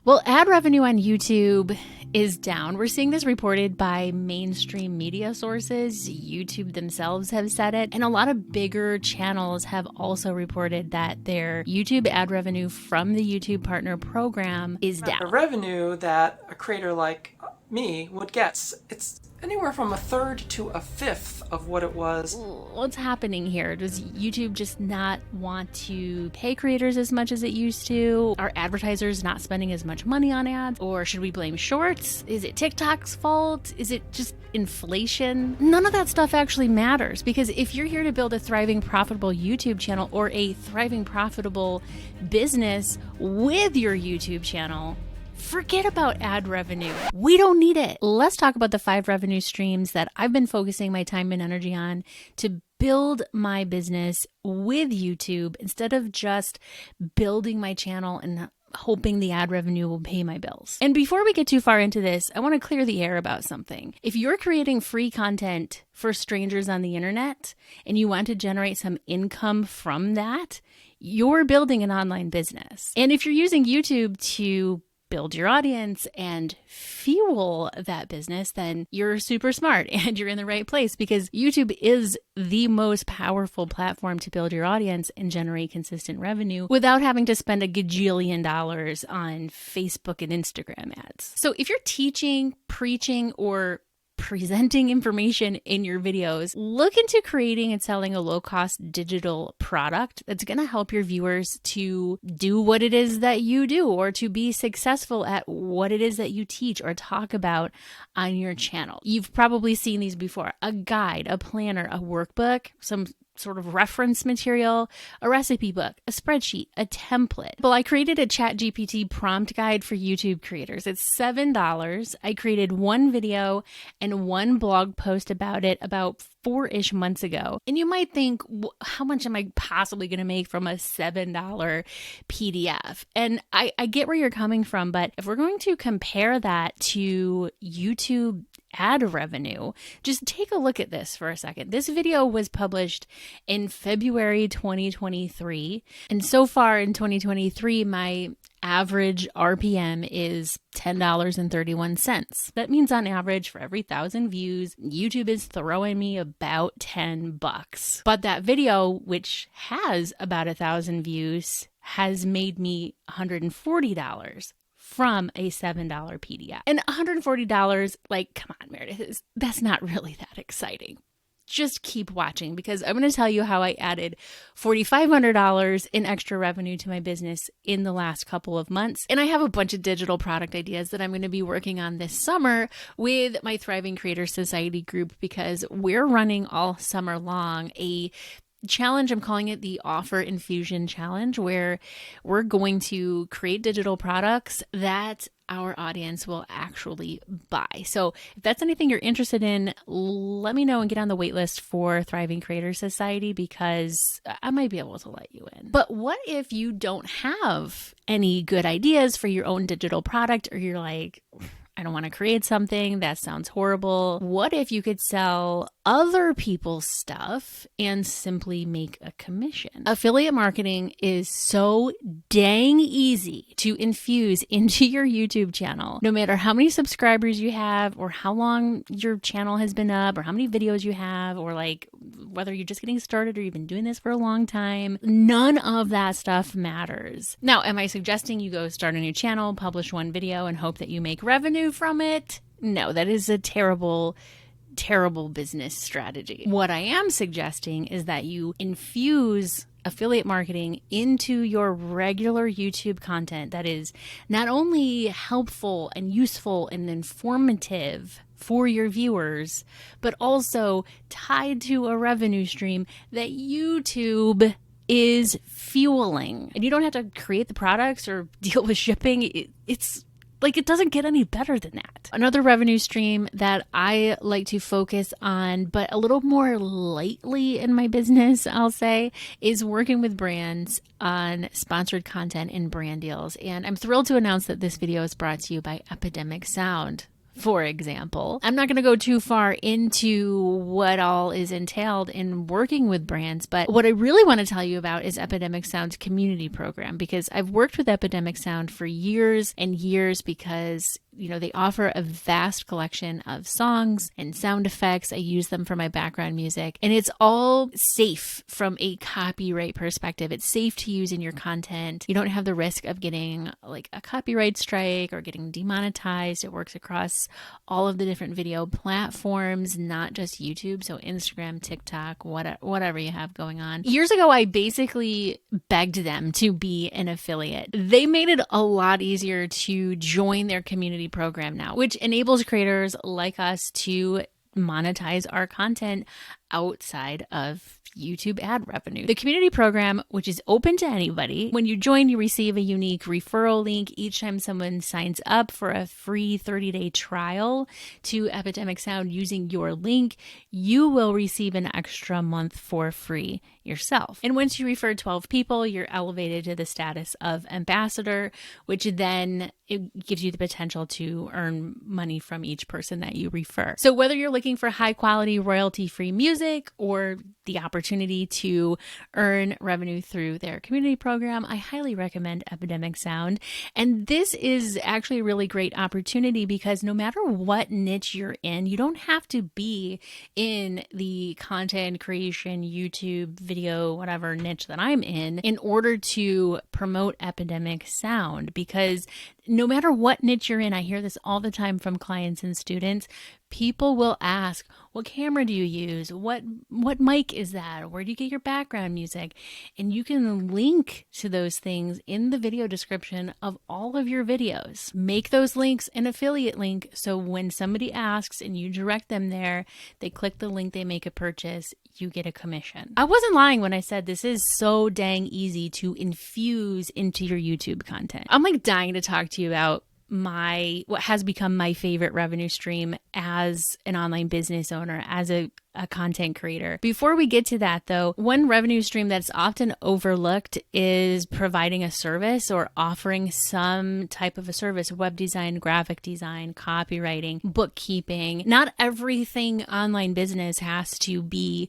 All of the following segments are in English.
Well, ad revenue on YouTube is down. We're seeing this reported by mainstream media sources. YouTube themselves have said it. And a lot of bigger channels have also reported that their YouTube ad revenue from the YouTube Partner Program is down. The revenue that a creator like me would get, it's anywhere from a third to a fifth of what it was. What's happening here? Does YouTube just not want to pay creators as much as it used to? Are advertisers not spending as much money on ads? Or should we blame shorts? Is it TikTok's fault? Is it just inflation? None of that stuff actually matters, because if you're here to build a thriving, profitable YouTube channel or a thriving, profitable business with your YouTube channel, forget about ad revenue. We don't need it. Let's talk about the 5 revenue streams that I've been focusing my time and energy on to build my business with YouTube instead of just building my channel and hoping the ad revenue will pay my bills. And before we get too far into this, I want to clear the air about something. If you're creating free content for strangers on the internet and you want to generate some income from that, you're building an online business. And if you're using YouTube to build your audience and fuel that business, then you're super smart and you're in the right place, because YouTube is the most powerful platform to build your audience and generate consistent revenue without having to spend a gajillion dollars on Facebook and Instagram ads. So if you're teaching, preaching, or presenting information in your videos, look into creating and selling a low-cost digital product that's going to help your viewers to do what it is that you do, or to be successful at what it is that you teach or talk about on your channel. You've probably seen these before: a guide, a planner, a workbook, some sort of reference material, a recipe book, a spreadsheet, a template. Well, I created a ChatGPT prompt guide for YouTube creators. It's $7. I created one video and one blog post about it about 4-ish months ago. And you might think, how much am I possibly going to make from a $7 PDF? And I get where you're coming from, but if we're going to compare that to YouTube ad revenue, just take a look at this for a second. This video was published in February 2023. And so far in 2023, my average RPM is $10.31. That means on average, for every 1,000 views, YouTube is throwing me about $10. But that video, which has about 1,000 views, has made me $140 from a $7 PDF. And $140, like, come on, Meredith, that's not really that exciting. Just keep watching, because I'm going to tell you how I added $4,500 in extra revenue to my business in the last couple of months. And I have a bunch of digital product ideas that I'm going to be working on this summer with my Thriving Creator Society group, because we're running all summer long a challenge. I'm calling it the Offer Infusion Challenge, where we're going to create digital products that our audience will actually buy. So if that's anything you're interested in, let me know and get on the wait list for Thriving Creator Society, because I might be able to let you in. But what if you don't have any good ideas for your own digital product, or you're like, I don't want to create something, that sounds horrible? What if you could sell other people's stuff and simply make a commission? Affiliate marketing is so dang easy to infuse into your YouTube channel. No matter how many subscribers you have, or how long your channel has been up, or how many videos you have, or like whether you're just getting started or you've been doing this for a long time, none of that stuff matters. Now, am I suggesting you go start a new channel, publish one video, and hope that you make revenue from it? No, that is a terrible business strategy. What I am suggesting is that you infuse affiliate marketing into your regular YouTube content that is not only helpful and useful and informative for your viewers, but also tied to a revenue stream that YouTube is fueling. And you don't have to create the products or deal with shipping. It's like, it doesn't get any better than that. Another revenue stream that I like to focus on, but a little more lightly in my business, I'll say, is working with brands on sponsored content and brand deals. And I'm thrilled to announce that this video is brought to you by Epidemic Sound. for example. I'm not going to go too far into what all is entailed in working with brands, but what I really want to tell you about is Epidemic Sound's community program, because I've worked with Epidemic Sound for years and years because they offer a vast collection of songs and sound effects. I use them for my background music, and it's all safe from a copyright perspective. It's safe to use in your content. You don't have the risk of getting like a copyright strike or getting demonetized. It works across all of the different video platforms, not just YouTube. So Instagram, TikTok, whatever you have going on. Years ago, I basically begged them to be an affiliate. They made it a lot easier to join their community program now, which enables creators like us to monetize our content outside of YouTube ad revenue. The community program, which is open to anybody, when you join, you receive a unique referral link each time someone signs up for a free 30-day trial to Epidemic Sound using your link. You will receive an extra month for free yourself. And once you refer 12 people, you're elevated to the status of ambassador, which then it gives you the potential to earn money from each person that you refer. So whether you're looking for high quality royalty-free music or the opportunity to earn revenue through their community program, I highly recommend Epidemic Sound. And this is actually a really great opportunity because no matter what niche you're in, you don't have to be in the content creation, YouTube, video, whatever niche that I'm in order to promote Epidemic Sound, because no matter what niche you're in, I hear this all the time from clients and students. People will ask, what camera do you use? What mic is that? Where do you get your background music? And you can link to those things in the video description of all of your videos. Make those links an affiliate link, so when somebody asks and you direct them there, they click the link, they make a purchase, you get a commission. I wasn't lying when I said this is so dang easy to infuse into your YouTube content. I'm like dying to talk to you about what has become my favorite revenue stream as an online business owner, as a content creator. Before we get to that though, one revenue stream that's often overlooked is providing a service or offering some type of a service: web design, graphic design, copywriting, bookkeeping. Not everything online business has to be,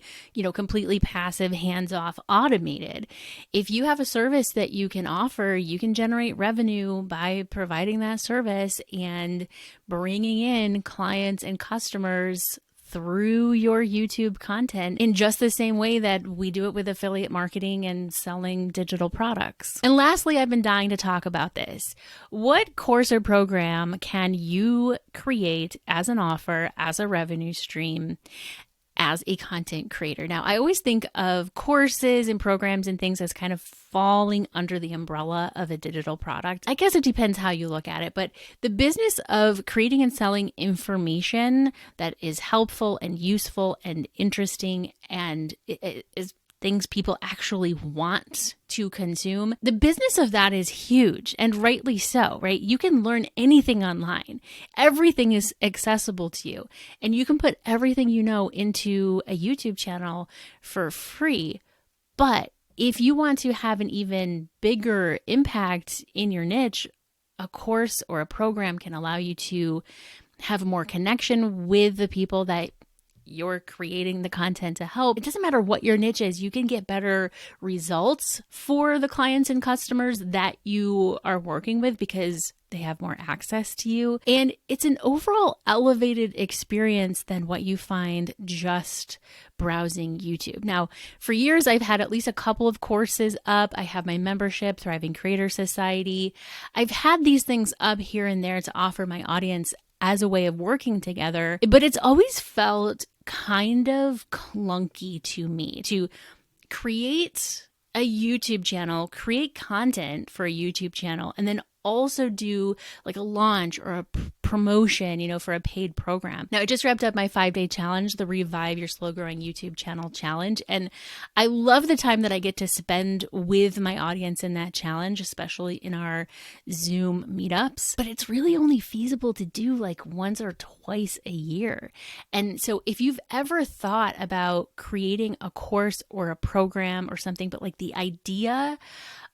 completely passive, hands-off, automated. If you have a service that you can offer, you can generate revenue by providing that service and bringing in clients and customers through your YouTube content in just the same way that we do it with affiliate marketing and selling digital products. And lastly, I've been dying to talk about this. What course or program can you create as an offer, as a revenue stream, as a content creator? Now, I always think of courses and programs and things as kind of falling under the umbrella of a digital product. I guess it depends how you look at it, but the business of creating and selling information that is helpful and useful and interesting and is things people actually want to consume, the business of that is huge, and rightly so, right? You can learn anything online. Everything is accessible to you, and you can put everything you know into a YouTube channel for free. But if you want to have an even bigger impact in your niche, a course or a program can allow you to have more connection with the people that you're creating the content to help. It doesn't matter what your niche is, you can get better results for the clients and customers that you are working with because they have more access to you. And it's an overall elevated experience than what you find just browsing YouTube. Now, for years, I've had at least a couple of courses up. I have my membership, Thriving Creator Society. I've had these things up here and there to offer my audience as a way of working together, but it's always felt kind of clunky to me to create a YouTube channel, create content for a YouTube channel, and then also do like a launch or a promotion, for a paid program. Now, I just wrapped up my 5-day challenge, the Revive Your Slow Growing YouTube Channel Challenge. And I love the time that I get to spend with my audience in that challenge, especially in our Zoom meetups. But it's really only feasible to do like once or twice a year. And so if you've ever thought about creating a course or a program or something, but like the idea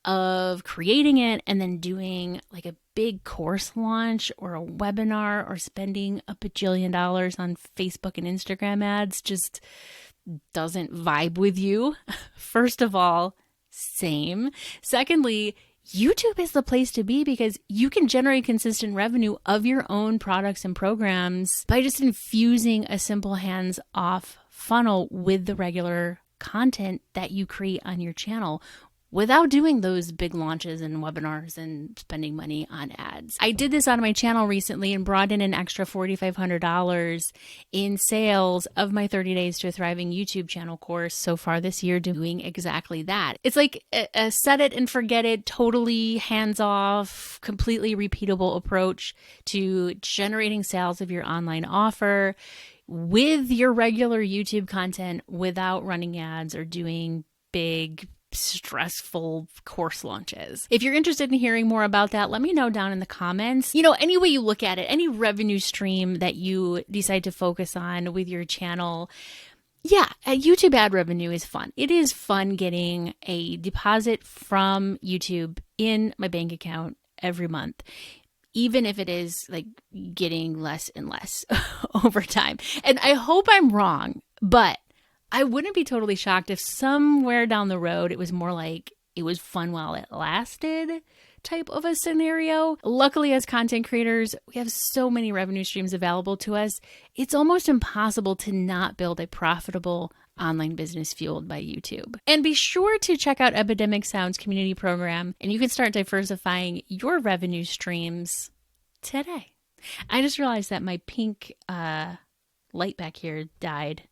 of creating it and then doing like a big course launch or a webinar or spending a bajillion dollars on Facebook and Instagram ads just doesn't vibe with you, first of all, same. Secondly, YouTube is the place to be because you can generate consistent revenue of your own products and programs by just infusing a simple hands-off funnel with the regular content that you create on your channel without doing those big launches and webinars and spending money on ads. I did this on my channel recently and brought in an extra $4,500 in sales of my 30 Days to a Thriving YouTube channel course so far this year, doing exactly that. It's like a set it and forget it, totally hands-off, completely repeatable approach to generating sales of your online offer with your regular YouTube content without running ads or doing big stressful course launches. If you're interested in hearing more about that, let me know down in the comments. Any way you look at it, any revenue stream that you decide to focus on with your channel, YouTube ad revenue is fun. It is fun getting a deposit from YouTube in my bank account every month, even if it is like getting less and less over time. And I hope I'm wrong, but I wouldn't be totally shocked if somewhere down the road it was more like it was fun while it lasted type of a scenario. Luckily, as content creators, we have so many revenue streams available to us. It's almost impossible to not build a profitable online business fueled by YouTube. And be sure to check out Epidemic Sound's community program, and you can start diversifying your revenue streams today. I just realized that my pink light back here died.